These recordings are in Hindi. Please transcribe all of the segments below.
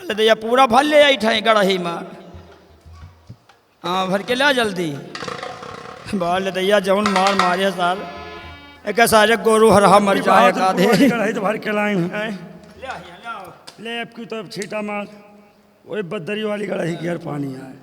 ले दैया पूरा भर ले आई ठाई गड़ही में। हाँ भर के ला जल्दी। बाल ले दैया जौन मार मारे साल एक सारे गोरू हरहा मर जाए का दे। कढ़ाई तो भर के लाए हैं। ले आपकी तो छीटा मार वही बदरी वाली कढ़ाई की यार पानी आए।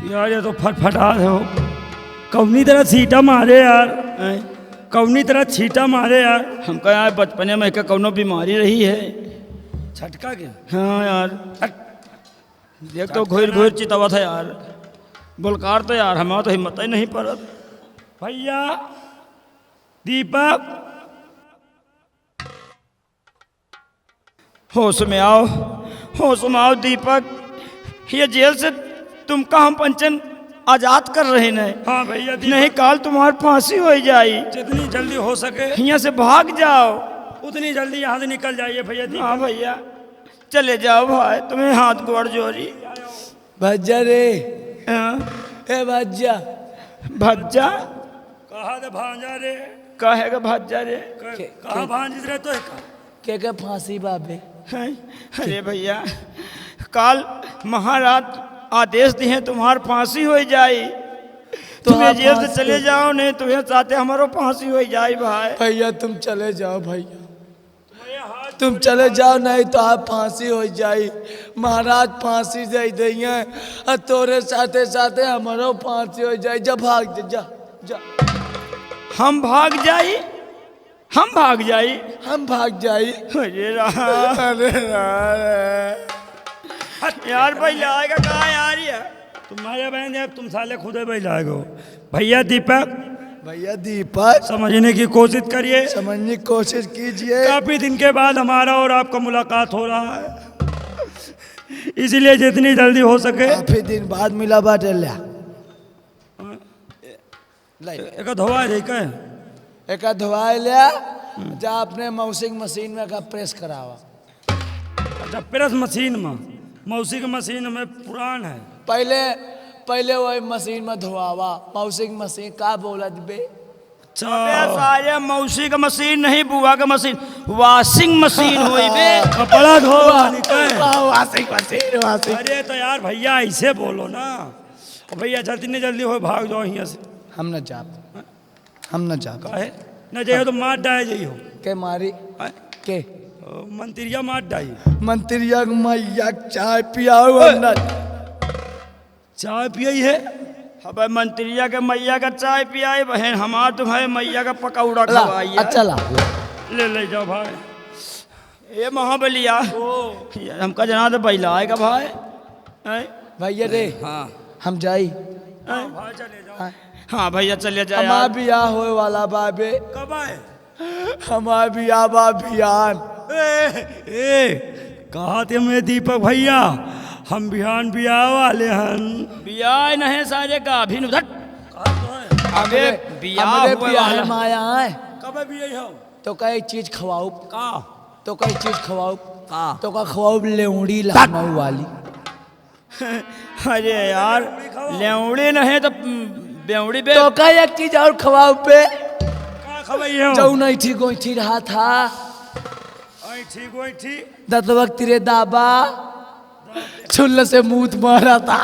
यार ये तो फटफटा हो कौनी तरह छीटा मारे यार। कौनी तरह छीटा मारे यार। हमका यार बचपने में क्या कौनो बीमारी रही है। छटका के हाँ यार देख तो घोर घोर चितवा था यार। बोलकार तो यार हमारा तो हिम्मत ही नहीं पड़त। भैया दीपक होश में आओ, होश में आओ दीपक। ये जेल से तुमका हम पंचन आजाद कर रहे हैं। हाँ भैया नहीं काल तुम्हारी फांसी हो जाई। जितनी जल्दी हो सके यहाँ से भाग जाओ। उतनी जल्दी यहाँ से निकल जाइए भैया। हाँ भैया चले जाओ भाई, तुम्हें हाथ गोड़ जोड़ी। भज्जा रे हाँ? ए भज्जा भज्जा कहा दे भांजा रे। कहेगा भज्जा रे। कहा भांज रे तो के फांसी बाबे। हैं? अरे भैया काल महाराज आदेश दिए तुम्हार फांसी हो जाए। तुम्हें जेल से चले जाओ, नहीं तुम्हें चाहते हमारो फांसी हो जाए भाई। भैया तुम चले जाओ भैया, तुम चले जाओ नहीं तो आप फांसी हो जाई। महाराज फांसी दे दिए और तोरे साथे साथे हमारो फांसी हो जाए। जा भाग जा जा। हम भाग जाई, हम भाग जाई, हम भाग जाई। अरे यार भाई आएगा कहाँ यार ये। तुम्हारे बहन है तुम साले खुद ही लाएगो। भैया दीपक भैया दीपक समझने की कोशिश करिए, समझने की कोशिश कीजिए। काफी दिन के बाद हमारा और आपका मुलाकात हो रहा है, इसलिए जितनी जल्दी हो सके। काफी दिन बाद मिला बाटे लिया एक धोआ रे का एक धोआ लिया जा अपने मौसिंग मशीन में का प्रेस करावा। अच्छा प्रेस मशीन में, मौसी की मशीन में पुरान है। पहले वही मशीन में धोआवा। मौसिंग मशीन का बोलत बे। सारे मौसी का मशीन नहीं, बुआ का मशीन, वॉशिंग मशीन हुई बे। कपड़ा धोवा वॉशिंग मशीन वॉशिंग। अरे तो यार भैया ऐसे बोलो ना। भैया जल्दी नहीं जल्दी हो भाग जाओ यहाँ से। हम न जा, हम न जा। काहे न जाइयो तो मार डाय जाइयो। के मारी के मंत्रिया मार डाई। मंत्रिया मैया चाय पियाओ। हम न चाय पियई है। अब मंत्रिया के मैया का चाय पियाई बहन, हमार तुम्हारे मैया का पकौड़ा खवाई। अच्छा ला ले जाओ भाई। ये महाबलिया हमका जना तो बैला आएगा भाई। भैया रे हाँ हम जाई। भाई चले जाओ। हाँ भैया चले जाए। हमार बियाह होए वाला बाबे। कब आए? हमार बियाह बा बिहान। कहा थे मैं दीपक भैया हम बिहान बियाह वाले हन। बियाह नहीं सारे का अभी उधर। अबे बियाह हमरे हुए बियाह वाला। में आया है कब बियाह हो? तो कई चीज खवाऊ। का तो कई चीज खवाऊ। का तो का खवाऊ लेउड़ी लानऊ वाली। अरे यार लेउड़ी नहीं तो बेउड़ी बे। तो कई एक चीज और खवाऊ पे का खबई हो? जो नहीं ठीक गोईठी रहा था। ठीक वही ठीक। दत वक्त तेरे दाबा छुल्ल से मूत मारा था।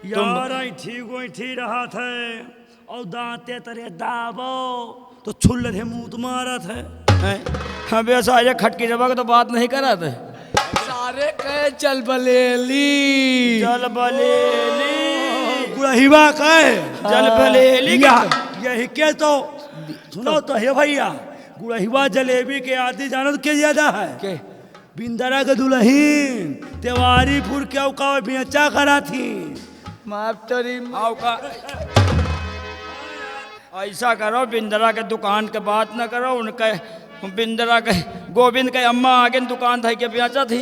यार ठीक वही ठीक रहा था और दांते तेरे दाबो तो छुल्ल थे मुंह तुम्हारा था। अबे सारे खटकी जबा का तो बात नहीं करा थे। सारे कहे चल बलेली चल बलेली गुरहिवा कहे चल बलेली यही के तो सुनो तो हे भैया गुड़हिवा जलेबी के आदि जानो तो के ज्यादा है के बिंदरा के दुल्हीन तिवारीपुर के औका बेचा करा थी माफ तोरी आओ का ऐसा करो बिंदरा के दुकान के बात न करो उनके बिंदरा के गोविंद के अम्मा आगे दुकान था के बेचा थी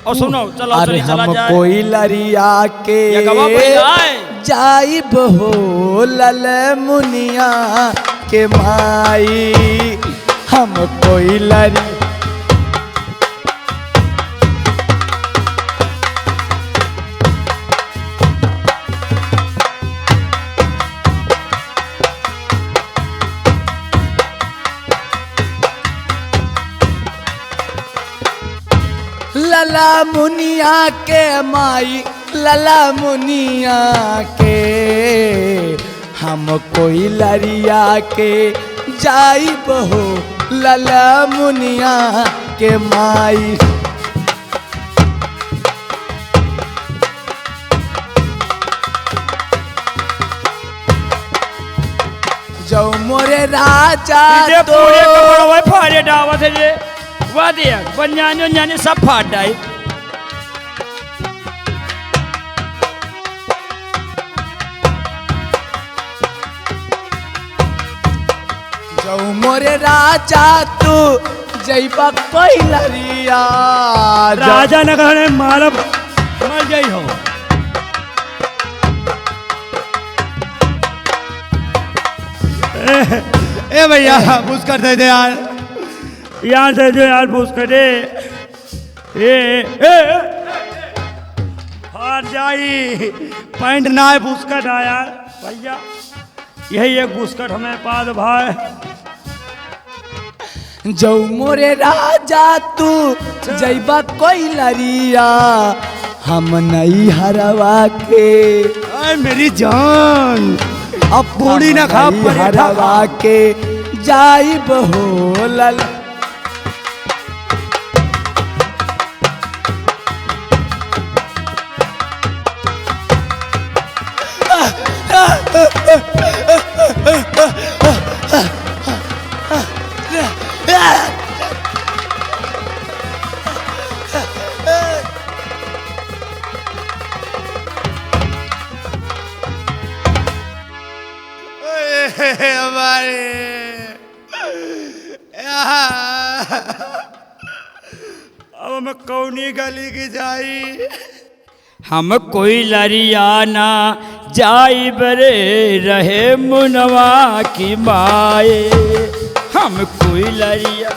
और सुनो चलो अरे चली चला हम जाए कोई लरिया के ये गवा जाए जाइब हो लल मुनिया के माई हम कोई लरी लला मुनिया के माई लला मुनिया के हम कोई लरिया के जाइब हो लला मुनिया के माई जो मोरे राजा ये तो पूरे कपड़ वही फाड़े डावत है ये वाह दिया बन्यानी उन्यानी सब फाड़ डाई जो मोरे राजा तू जैबा कोई लरिया राजा ने कहा मारब मर जाई हो ए भैया बुझ कर दे यार यहाँ से जो यार पूछ करे हार जाई पैंट ना है बुस्कट है यार भैया यही एक बुस्कट हमें पाद भाई जो मोरे राजा तू जैबा कोई लरिया हम नहीं हरवा के अरे मेरी जान अब पूरी ना खा नहीं हरवा के जाइब हो लल अब मैं कौनी गली की जाई हम कोई लरियाना जाई बरे रहे मुनवा की माए हम कोई लरिया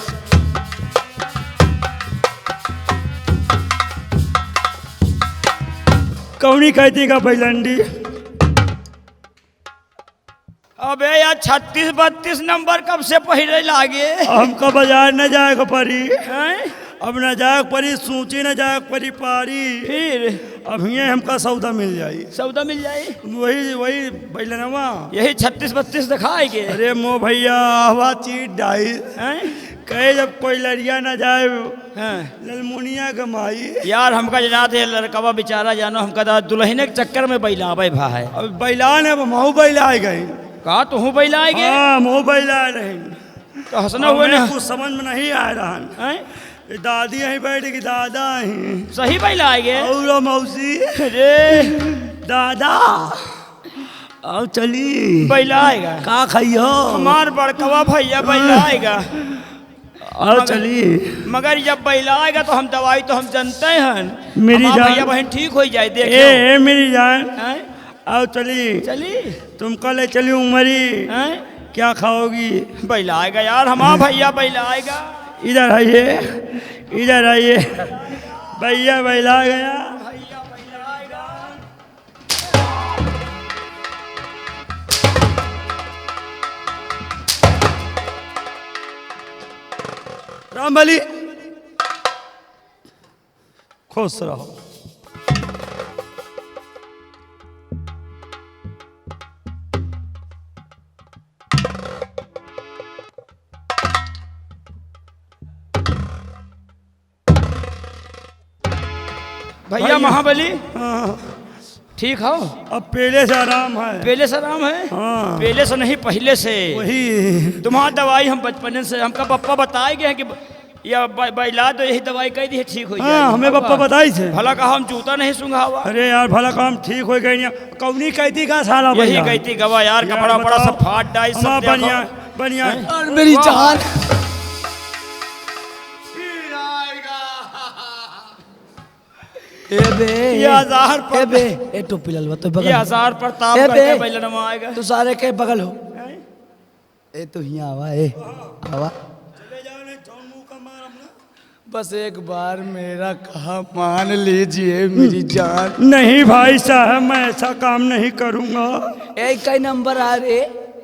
कौनी कहती का बैलंडी अबे यार 36-32 नंबर कब से पहले लागे हमको बाजार न जाए को परी हैं? अब न जाए परी सूची न जाए परी पारी फिर अब ये हमका सौदा मिल जाई सौदा मिल जाए वही वही बैलनवा यही 36-32 दिखाएंगे अरे मो भैया हवा चीट डाई हैं? कहे जब कोई लड़िया न जाए हैं? ललमुनिया कमाई यार हमका जना थे लड़कवा बेचारा जानो हमका तो दुल्हने के चक्कर में बैलावे भाई अब बैलान है महू बैलाए गई कहा तू बैलाएगे हाँ महू बैलाए रहे तो हंसना हुआ ना कुछ समझ में नहीं आ रहा हैं? ये दादी यहीं बैठ की दादा ही सही बैलाएगे और मौसी अरे दादा आओ चली बैलाएगा का खाइयो हमार बड़कवा भैया बैलाएगा आओ चली मगर जब बैलाएगा तो हम दवाई तो हम जानते हैं मेरी हमार जान- भैया बहन ठीक हो जाए देख ए मेरी जान हैं? आओ चली चली तुम कल चली उमरी हैं? क्या खाओगी बैलाएगा यार हमारा भैया बैलाएगा इधर आइए इधर आइए भैया बैला गया भैया बैलाएगा राम बली खुश रहो भैया महाबली हाँ ठीक हो? अब पहले से आराम है। पहले से आराम है? हाँ। पहले से नहीं, पहले से। वही तुम्हारी दवाई हम बचपन से, हमका पप्पा बताए गए हैं कि या बैला तो यही दवाई कह दी है, ठीक हो हाँ, हमें पप्पा बताई थे। भला कहा हम जूता नहीं सुंघावा। अरे यार भला काम ठीक हो गई। कौनी कहती का साला यही भैया? कहती गवा यार, कपड़ा बड़ा सब फाट डाई सब बढ़िया बढ़िया। और मेरी जान ए बे ये हजार पर ए बे ए टोपी ललवा तो बगल ये हजार पर ताप ए करके बे। बैलनमा आएगा। तू सारे के बगल हो ए तू यहाँ आवा ए आवा। बस एक बार मेरा कहा मान लीजिए मेरी जान। नहीं भाई साहब, मैं ऐसा काम नहीं करूंगा। ए कई नंबर आ रे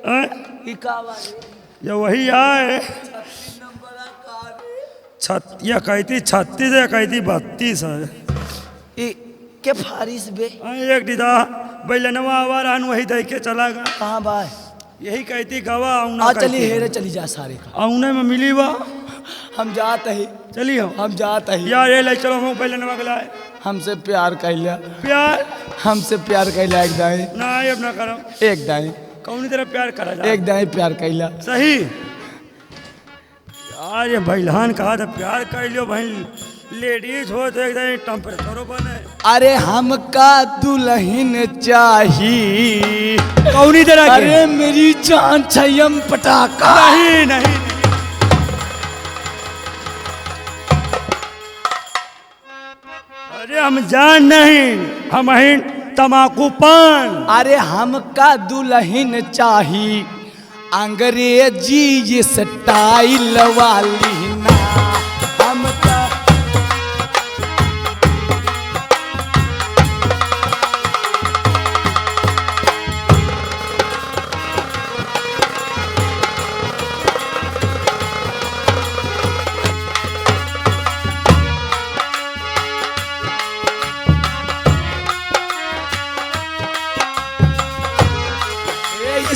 हैं? ई का आवा रे या वही आए नंबर आ का रे या कहती 36 या कहती 32 है। ई के फारिस बे एक दीदा बैलनवा आवा रहन, वही दे के चला गया। कहाँ बा यही कहती गवा आऊना आ चली हेरे चली जा सारे का आउने में मिली बा। हम जात ही चली हो हम जात ही यार, ये ले चलो हम बैलनवा के लाए। हमसे प्यार कैला प्यार हमसे प्यार कैला एक दाई ना ये अपना करो। एक दाई कौनी तरह प्यार करा जा एक दाई प्यार कैला सही। यार ये बैलहान कहा था प्यार कर लियो भाई, लेडीज हो तो एकदम टेम्परेचर बने। अरे हमका दुल्हन चाहिए कौनी तरह के? अरे मेरी जान छयम पटाखा नहीं नहीं अरे हम जान नहीं, हम हैं तमाकू पान। अरे हमका दुल्हन चाहिए अंग्रेजी ये स्टाइल वाली ना हमका।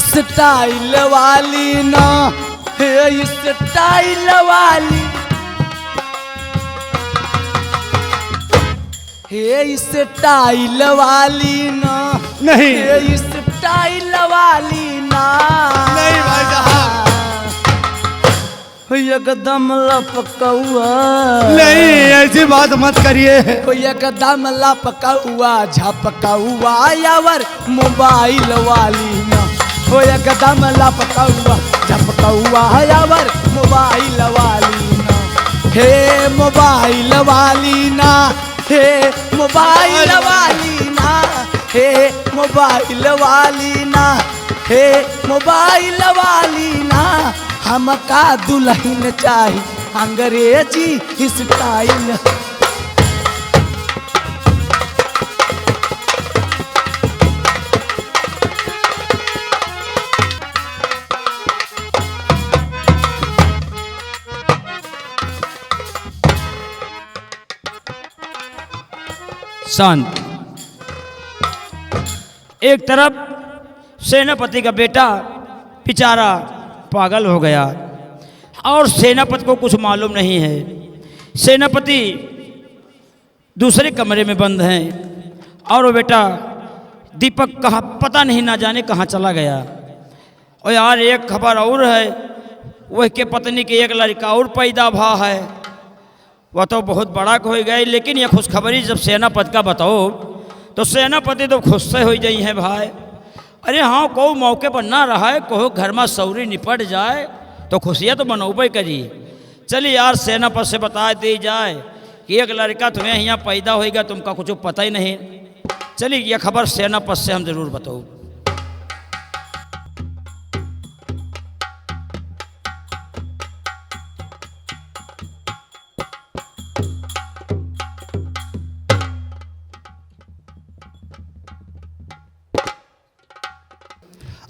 स्टाइल वाली ना हे स्टाइल वाली हे स्टाइल वाली ना नहीं। हे स्टाइल वाली ना नहीं भाई साहब। एकदम लपकौआ नहीं ऐसी बात मत करिए। एकदम लपकौआ झपकौआ यावर मोबाइल वाली ना हो एकदम लपकौआ झपकौआ यावर मोबाइल वाली ना हे मोबाइल वाली ना हे मोबाइल वाली ना हे मोबाइल वाली ना हे मोबाइल वाली ना हमका दुल्हन चाहिए अंग्रेजी स्टाइल। शांत। एक तरफ सेनापति का बेटा बेचारा पागल हो गया और सेनापति को कुछ मालूम नहीं है। सेनापति दूसरे कमरे में बंद हैं और वो बेटा दीपक कहाँ पता नहीं, ना जाने कहाँ चला गया। और यार एक खबर और है, वह के पत्नी के एक लड़का और पैदा भा है। वह तो बहुत बड़ा हो गई, लेकिन यह खुशखबरी जब सेनापति का बताओ तो सेनापति तो खुश से हो जाई हैं भाई। अरे हाँ, को मौके पर ना रहा है, कहो घर में सौरी निपट जाए तो खुशियाँ तो मनोबे करिए। चलिए यार सेनापति से बता दी जाए कि एक लड़का तुम्हें यहाँ पैदा होएगा, तुमका कुछ पता ही नहीं। चलिए यह खबर सेनापति से हम जरूर बताओ।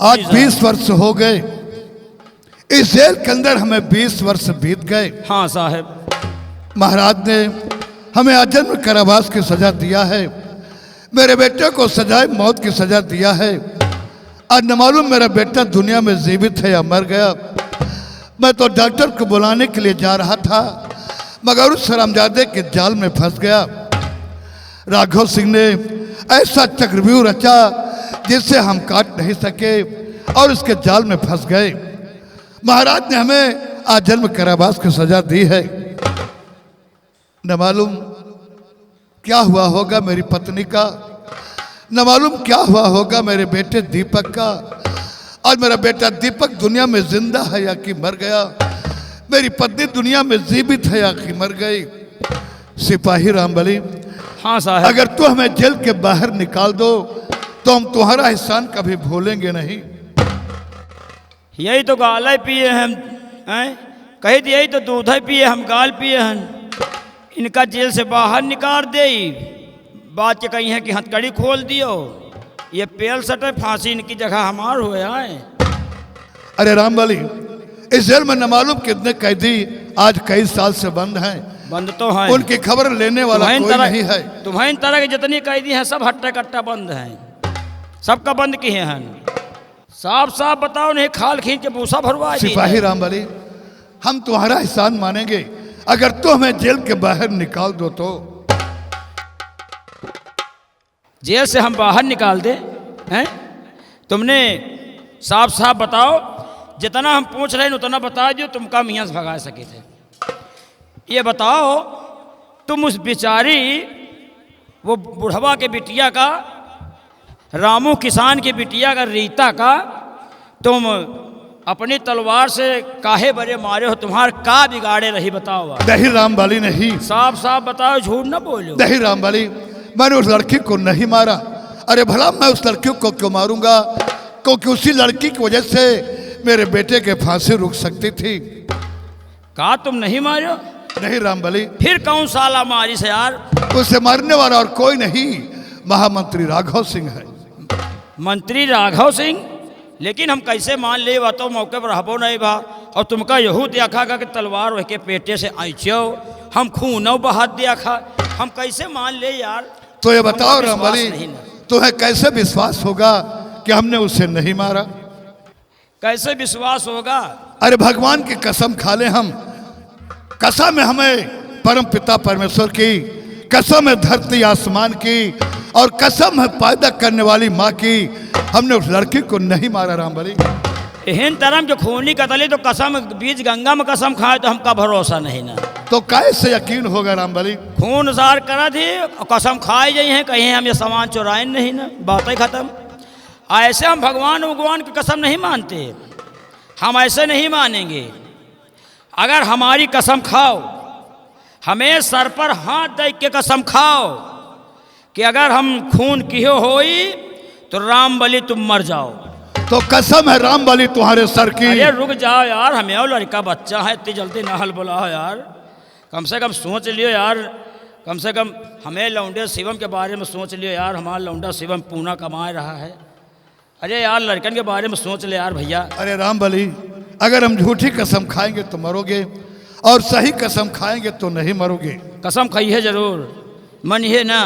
आज 20 वर्ष हो गए इस जेल के अंदर, हमें 20 वर्ष बीत गए। हाँ साहब। महाराज ने हमें आजन्म कारावास की सजा दिया है, मेरे बेटे को सजाए मौत की सजा दिया है। आज न मालूम मेरा बेटा दुनिया में जीवित है या मर गया। मैं तो डॉक्टर को बुलाने के लिए जा रहा था, मगर उस हरामजादे के जाल में फंस गया। राघव सिंह ने ऐसा चक्रव्यूह रचा जिससे हम काट नहीं सके और उसके जाल में फंस गए। महाराज ने हमें आजन्म कारावास की सजा दी है। न मालूम क्या हुआ होगा मेरी पत्नी का, न मालूम क्या हुआ होगा मेरे बेटे दीपक का। और मेरा बेटा दीपक दुनिया में जिंदा है या कि मर गया, मेरी पत्नी दुनिया में जीवित है या कि मर गई। सिपाही रामबली, हाँ साहब। अगर तू हमें जेल के बाहर निकाल दो तो हम तुम्हारा एहसान कभी भूलेंगे नहीं। यही तो गाल है पिए हम हैं, कही तो यही तो दूध है पिए हम गाल पिए हैं। इनका जेल से बाहर निकाल दे, बात के कही है कि हथकड़ी खोल दियो, ये पेल सटे फांसी इनकी जगह हमार हुए आए। अरे रामबली, इस जेल में न मालूम कितने कैदी आज कई साल से बंद हैं। बंद तो है, उनकी खबर लेने वाला कोई नहीं है। तुम्हारी तरह के जितनी कैदी हैं सब हट्टा कट्टा बंद हैं, सबका बंद किए हैं। साफ साफ बताओ, नहीं खाल खींच के भूसा भरवा। सिपाही रामबली, हम तुम्हारा एहसान मानेंगे अगर तू हमें जेल के बाहर निकाल दो तो। जेल से हम बाहर निकाल दे हैं? तुमने साफ साफ बताओ, जितना हम पूछ रहे हैं उतना बता दो, तुम का मियाँ से भगा सके थे। ये बताओ, तुम उस बेचारी वो बुढ़वा के बिटिया का, रामू किसान की बिटिया का, रीता का तुम अपनी तलवार से काहे बरे मारे हो? तुम्हार का बिगाड़े रही बताओ। नहीं रामबली नहीं, साफ साफ बताओ, झूठ ना बोलो। नहीं रामबली, मैंने उस लड़की को नहीं मारा। अरे भला मैं उस लड़की को क्यों मारूंगा? क्योंकि उसी लड़की की वजह से मेरे बेटे के फांसी रुक सकती थी। का तुम नहीं मारो? नहीं रामबली। फिर कौन साला मारी से यार? उसे मारने वाला और कोई नहीं, महामंत्री राघव सिंह है। मंत्री राघव सिंह? लेकिन हम कैसे मान ले, बा तो मौके पर रहबो नहीं बा। और तुमका यहू देखा कि तलवार वह के पेटे से आइचो, हम खूनो बहा देखा, हम कैसे मान ले यार? तो ये बताओ रामबली, तुम्हें कैसे विश्वास होगा कि हमने उसे नहीं मारा? कैसे विश्वास होगा? अरे भगवान की कसम खा ले हम, कसम है हमें परम पिता परमेश्वर की, कसम है धरती आसमान की, और कसम है पैदा करने वाली माँ की, हमने उस लड़की को नहीं मारा रामबली। एहन तरम जो खूनी कतली तो कसम बीच गंगा में कसम खाए तो हमका भरोसा नहीं ना। तो कैसे यकीन होगा रामबली? खून जार करा थी और कसम खाए जाई हैं, कहीं हम ये सामान चुराए नहीं ना, बात ही खत्म। ऐसे हम भगवान भगवान की कसम नहीं मानते, हम ऐसे नहीं मानेंगे। अगर हमारी कसम खाओ, हमें सर पर हाथ दे के कसम खाओ कि अगर हम खून किए होई तो रामबली तुम मर जाओ। तो कसम है रामबली तुम्हारे सर की। अरे रुक जाओ यार, हमें और लड़का बच्चा है, इतनी जल्दी ना हल बुलाओ यार। कम से कम सोच लियो यार, कम से कम हमें लौंडे शिवम के बारे में सोच लियो यार। हमारा लौंडा शिवम पूना कमा रहा है। अरे यार लड़कन के बारे में सोच ले यार भैया। अरे रामबली, अगर हम झूठी कसम खाएंगे तो मरोगे, और सही कसम खाएंगे तो नहीं मरोगे। कसम खाइए जरूर, मन है ना,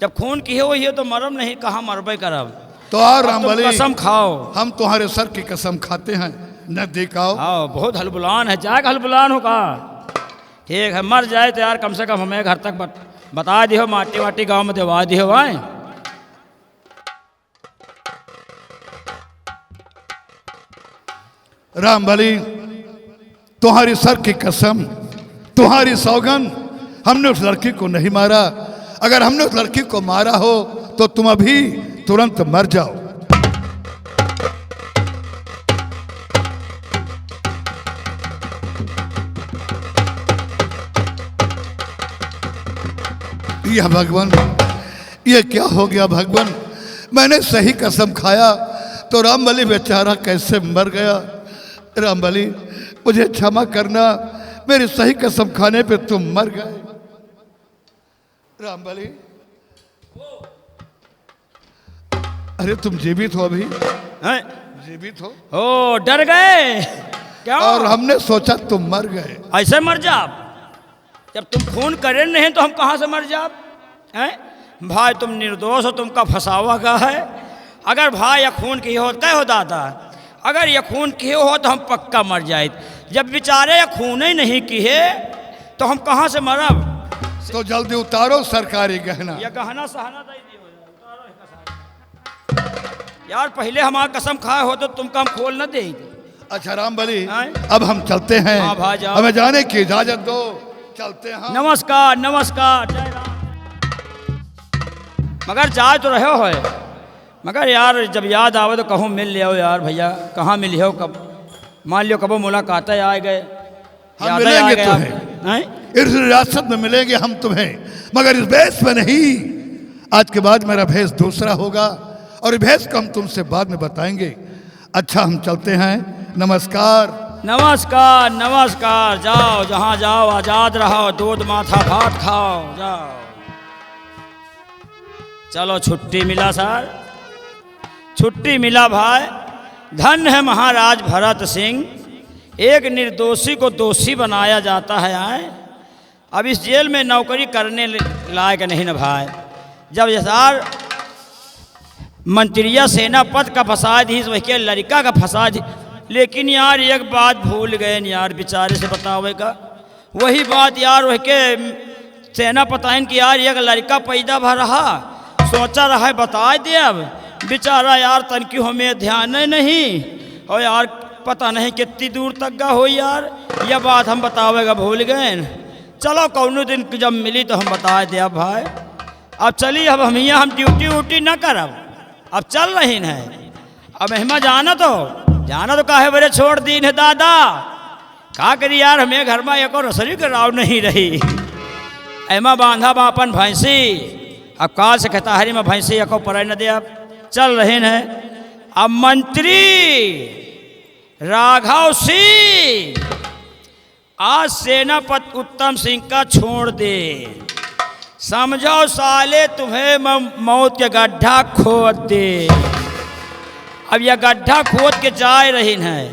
जब खून की हो ये तो मरम नहीं, कहाँ मरबे करब। तो और रामबली, कसम खाओ, हम तुम्हारे सर की कसम खाते हैं, न दिखाओ। हाँ बहुत हलबुलान है, जाए हलबुलान होगा। ठीक है, मर जाए तो यार कम से कम हमें घर तक बता दियो, माटी वाटी गांव में दिवा दियो भाई। रामबली, तुम्हारी सर की कसम, तुम्हारी सौगंध, हमने उस लड़की को नहीं मारा। अगर हमने उस लड़की को मारा हो तो तुम अभी तुरंत मर जाओ। यह भगवान, ये क्या हो गया भगवान? मैंने सही कसम खाया तो रामबली बेचारा कैसे मर गया। रामबली मुझे क्षमा करना, मेरी सही कसम खाने पे तुम मर गए। रामबली, अरे तुम जीवित हो अभी? हैं? जीवित हो? ओ डर गए क्या? और हमने सोचा तुम मर गए। ऐसे मर जाब? जब तुम खून करे नहीं तो हम कहाँ से मर जाब? हैं भाई तुम निर्दोष हो, तुमका फंसावा का है। अगर भाई या खून की हो क्या हो दादा, अगर ये खून किए हो तो हम पक्का मर जाए। जब बेचारे या खून ही नहीं किए तो हम कहाँ से मरब? तो जल्दी उतारो सरकारी गहना। ये गहना सहना दे दियो। यार पहले हमारा कसम खाए हो तो तुमको हम खोल न दे। अच्छा राम बली, आए? अब हम चलते हैं। हाँ भाई जाओ। हमें जाने की इजाजत दो, चलते हैं। नमस्कार नमस्कार, जय राम। मगर जाए तो रहे हो है, मगर यार जब याद आवे तो कहूँ मिल लियो यार भैया। कहाँ मिली हो, कब मान लियो कबो मुलाकात आ गए, हम याद मिलेंगे आ तुम्हें, गए। इस रियासत में मिलेंगे हम तुम्हें, मगर इस भेष में नहीं। आज के बाद मेरा भेष दूसरा होगा और इस भेष को हम तुमसे बाद में बताएंगे। अच्छा हम चलते हैं, नमस्कार। नमस्कार नमस्कार, जाओ जहाँ जाओ आजाद रहो, दूध माथा भात खाओ, जाओ। चलो छुट्टी मिला सर, छुट्टी मिला भाई। धन है महाराज भरत सिंह, एक निर्दोषी को दोषी बनाया जाता है। आए अब इस जेल में नौकरी करने लायक नहीं न भाई। जब यार मंत्रिया सेना पद का फसाद ही वही लड़का का फसाद, लेकिन यार एक बात भूल गए यार बेचारे से बतावे का। वही बात यार वह के सेना पताइन की यार एक लड़का पैदा भर रहा, सोचा रहा है बता दे। अब बेचारा यार तनकी हमें ध्यान नहीं, और यार पता नहीं कितनी दूर तक का हो यार, यह बात हम बतावेगा भूल गए। चलो कौनो दिन जब मिली तो हम बता दे अब भाई। अब चली, अब हम यहाँ हम ड्यूटी व्यूटी न करब, अब चल रही है। अब महिमा जाना तो काहे बड़े छोड़ दीन है दादा, का करी यार हमें घर में एक और रसोई के राव नहीं रही। एमा बांधा बापन भैंसी, अब काल से खताहरी में भैंसी एको पर न दे। अब चल रहे हैं। अब मंत्री राघव सिंह आज सेनापति उत्तम सिंह का छोड़ दे, समझो साले तुम्हें मौत के गड्ढा खोद दे। अब यह गड्ढा खोद के जा रही हैं।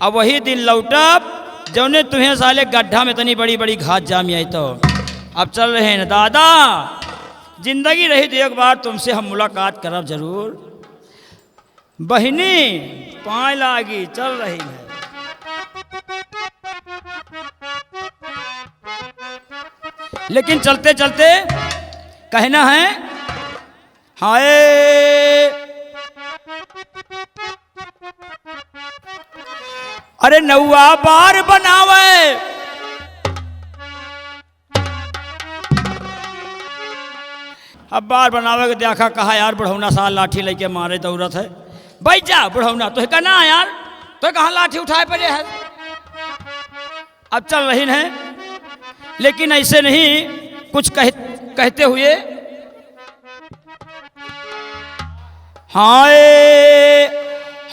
अब वही दिन लौटब जौने तुम्हें साले गड्ढा में इतनी बड़ी बड़ी घात जामी आई। तो अब चल रहे हैं दादा, जिंदगी रही तो एक बार तुमसे हम मुलाकात करब जरूर। बहिनी पाए लागी, चल रही है। लेकिन चलते चलते कहना है हाय अरे नौआ बार बनावे, अब बार बनावे के देखा कहा यार बुढ़ौना साल लाठी लेके मारे दौड़त है। बैठ जा बुढ़ौना, तो कहना है यार तो कहाँ लाठी उठाए पड़े है। अब चल रही है, लेकिन ऐसे नहीं कुछ कहते हुए हाय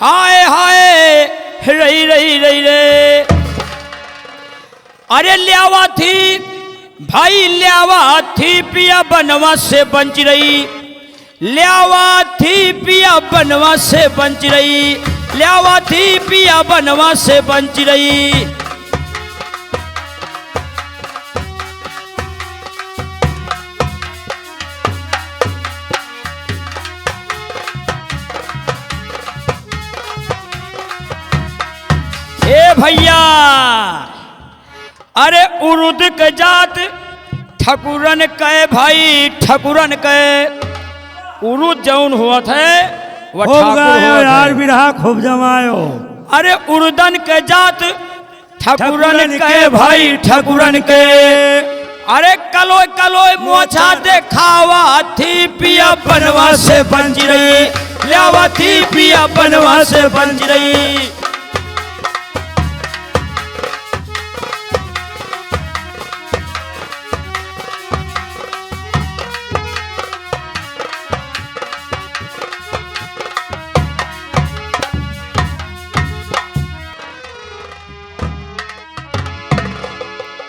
हाय हाय रही रही रही रे। अरे ल्यावा थी भाई, ल्यावा थी पिया बनवा से बंच रही, ल्यावा थी पिया बनवा से बंच रही, ल्यावा थी पिया बनवा से बंच रही। ए भैया अरे उरुद के जात ठकुरन के भाई, ठकुरन के उरुद जौन हुआ थे वह ठाकुर यार बिरहा खूब जमायो। अरे उर्दन के जात ठकुरन के भाई, ठकुरन के। अरे कलोय कलोय मोछा देखावा थी पिया बनवा से बंज रही, ल्यावा थी पिया बनवा से बंज रही।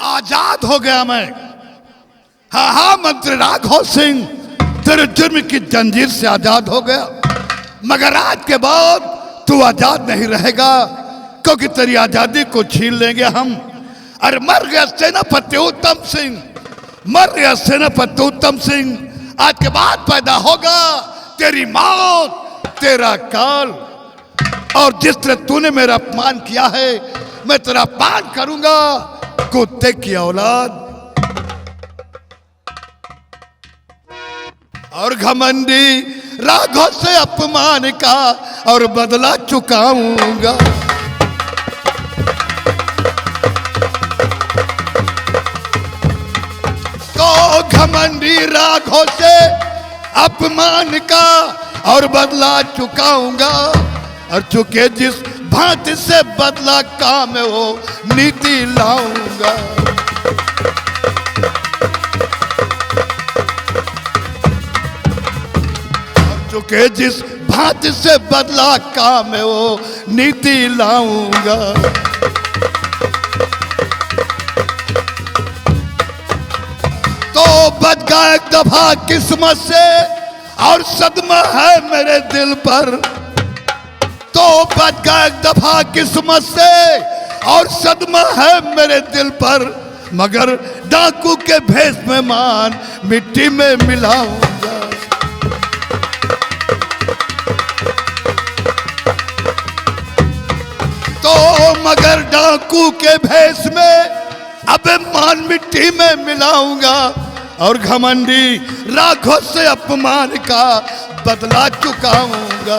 आजाद हो गया मैं। हाँ हाँ मंत्री राघव सिंह, तेरे जुर्म की जंजीर से आजाद हो गया, मगर आज के बाद तू आजाद नहीं रहेगा, क्योंकि तेरी आजादी को छीन लेंगे हम। अरे मर गया सेनापति उत्तम सिंह, मर गया सेनापति उत्तम सिंह। आज के बाद पैदा होगा तेरी मौत, तेरा काल। और जिस तरह तूने मेरा अपमान किया है, मैं तेरा अपमान करूंगा, कुत्ते की औलाद। और घमंडी राघव से अपमान का और बदला चुकाऊंगा। तो घमंडी राघव से अपमान का और बदला चुकाऊंगा, और चुके जिस भांति से बदला काम है वो नीति लाऊंगा। और चुके जिस भांति से बदला काम है वो नीति लाऊंगा। तो बच गया एक दफा किस्मत से और सदमा है मेरे दिल पर। तो बच गया एक दफा किस्मत से और सदमा है मेरे दिल पर, मगर डाकू के भेष में मान मिट्टी में मिलाऊंगा। तो मगर डाकू के भेष में अब मान मिट्टी में मिलाऊंगा, और घमंडी राघव से अपमान का बदला चुकाऊंगा।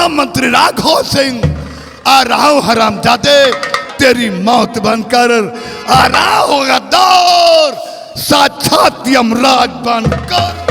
मंत्री राघव सिंह, आ रहा हूं हरामजादे तेरी मौत बनकर, आ रहा होगा दौर साक्षात यमराज बनकर।